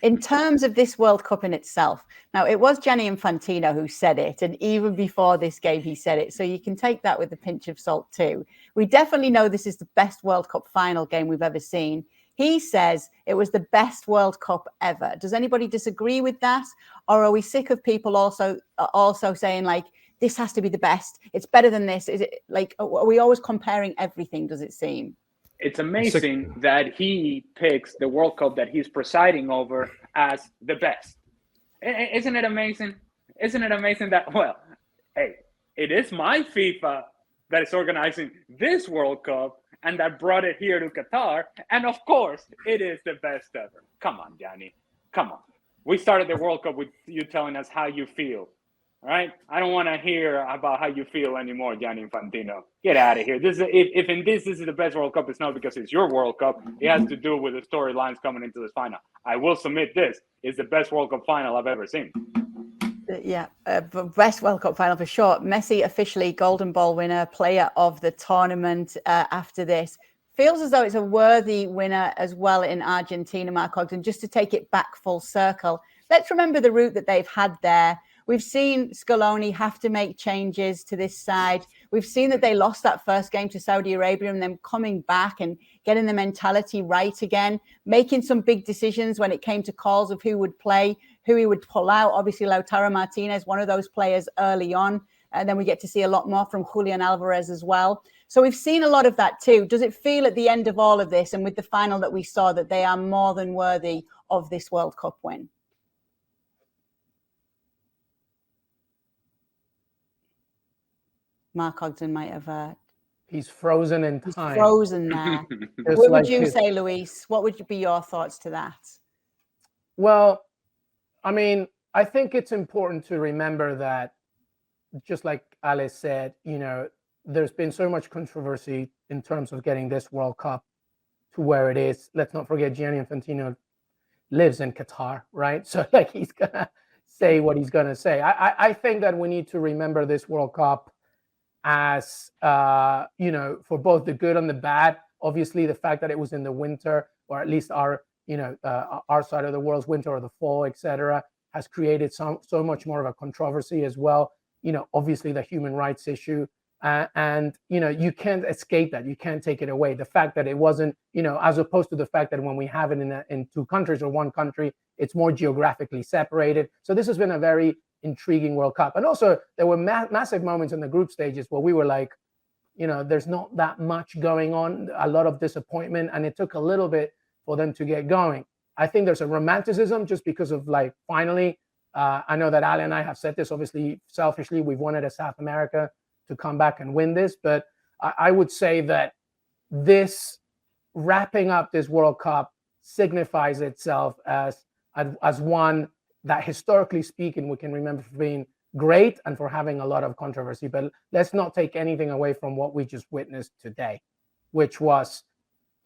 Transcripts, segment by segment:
in terms of this World Cup in itself, now it was Gianni Infantino who said it, and even before this game he said it, so you can take that with a pinch of salt too. We definitely know this is the best World Cup final game we've ever seen. He says it was the best World Cup ever. Does anybody disagree with that? Or are we sick of people also saying, like, this has to be the best, it's better than this? Is it like, are we always comparing everything, does it seem? It's amazing that he picks the World Cup that he's presiding over as the best. Isn't it amazing? Isn't it amazing that, well, hey, it is my FIFA that is organizing this World Cup and that brought it here to Qatar. And of course, it is the best ever. Come on, Gianni. Come on. We started the World Cup with you telling us how you feel. All right, I don't want to hear about how you feel anymore, Gianni Infantino. Get out of here. This is if this is the best World Cup, it's not because it's your World Cup. It has to do with the storylines coming into this final. I will submit this is the best World Cup final I've ever seen. Yeah, best World Cup final for sure. Messi officially Golden Ball winner, player of the tournament after this. Feels as though it's a worthy winner as well in Argentina, Mark Ogden. Just to take it back full circle, let's remember the route that they've had there. We've seen Scaloni have to make changes to this side. We've seen that they lost that first game to Saudi Arabia and then coming back and getting the mentality right again, making some big decisions when it came to calls of who would play, who he would pull out. Obviously, Lautaro Martinez, one of those players early on. And then we get to see a lot more from Julian Alvarez as well. So we've seen a lot of that too. Does it feel at the end of all of this and with the final that we saw that they are more than worthy of this World Cup win? Mark Ogden might have... he's frozen in time. He's frozen there. What would you say, Luis? What would be your thoughts to that? Well, I mean, I think it's important to remember that, just like Alice said, you know, there's been so much controversy in terms of getting this World Cup to where it is. Let's not forget Gianni Infantino lives in Qatar, right? So like he's going to say what he's going to say. I think that we need to remember this World Cup as, you know, for both the good and the bad. Obviously, the fact that it was in the winter, or at least our, you know, our side of the world's winter or the fall, etc., has created so much more of a controversy as well. You know, obviously the human rights issue, and you know, you can't escape that. You can't take it away. The fact that it wasn't, you know, as opposed to the fact that when we have it in two countries or one country, it's more geographically separated. So this has been a very intriguing World Cup. And also there were massive moments in the group stages where we were like, you know, there's not that much going on, a lot of disappointment, and it took a little bit for them to get going. I think there's a romanticism just because of, like, finally, I know that Ali and I have said this, obviously selfishly, we've wanted a South America to come back and win this, but I would say that this wrapping up this World Cup signifies itself as one that, historically speaking, we can remember for being great and for having a lot of controversy. But let's not take anything away from what we just witnessed today, which was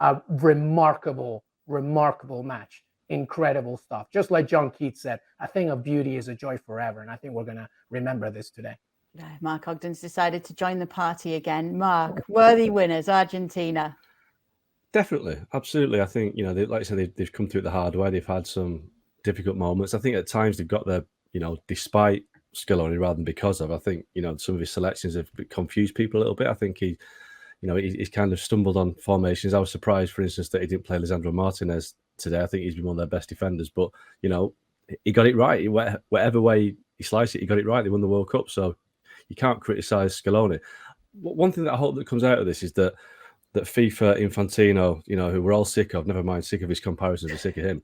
a remarkable match. Incredible stuff. Just like John Keats said, a thing of beauty is a joy forever. And I think we're going to remember this today. Mark Ogden's decided to join the party again. Mark, worthy winners, Argentina. Definitely, absolutely. I think, you know, like I said, they've come through it the hard way. They've had some difficult moments. I think at times they've got their, you know, despite Scaloni rather than because of. I think, you know, some of his selections have confused people a little bit. I think he, you know, he's kind of stumbled on formations. I was surprised, for instance, that he didn't play Lisandro Martinez today. I think he's been one of their best defenders, but, you know, he got it right. Whatever way he sliced it, he got it right. They won the World Cup, so you can't criticise Scaloni. One thing that I hope that comes out of this is that FIFA Infantino, you know, who we're all sick of, never mind sick of his comparisons, we're sick of him.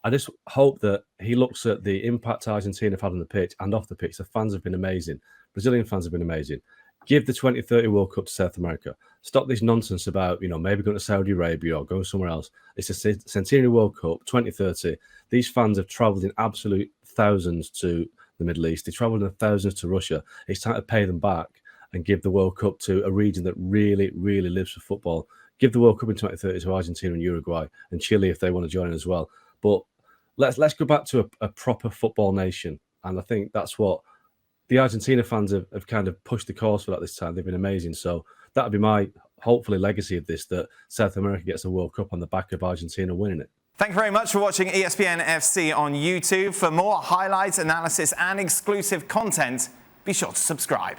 I just hope that he looks at the impact Argentina have had on the pitch and off the pitch. The fans have been amazing. Brazilian fans have been amazing. Give the 2030 World Cup to South America. Stop this nonsense about, you know, maybe going to Saudi Arabia or going somewhere else. It's a Centenary World Cup, 2030. These fans have travelled in absolute thousands to the Middle East. They travelled in thousands to Russia. It's time to pay them back and give the World Cup to a region that really, really lives for football. Give the World Cup in 2030 to Argentina and Uruguay and Chile if they want to join as well. But let's go back to a proper football nation. And I think that's what the Argentina fans have kind of pushed the course for that this time. They've been amazing. So that would be my, hopefully, legacy of this, that South America gets a World Cup on the back of Argentina winning it. Thank you very much for watching ESPN FC on YouTube. For more highlights, analysis and exclusive content, be sure to subscribe.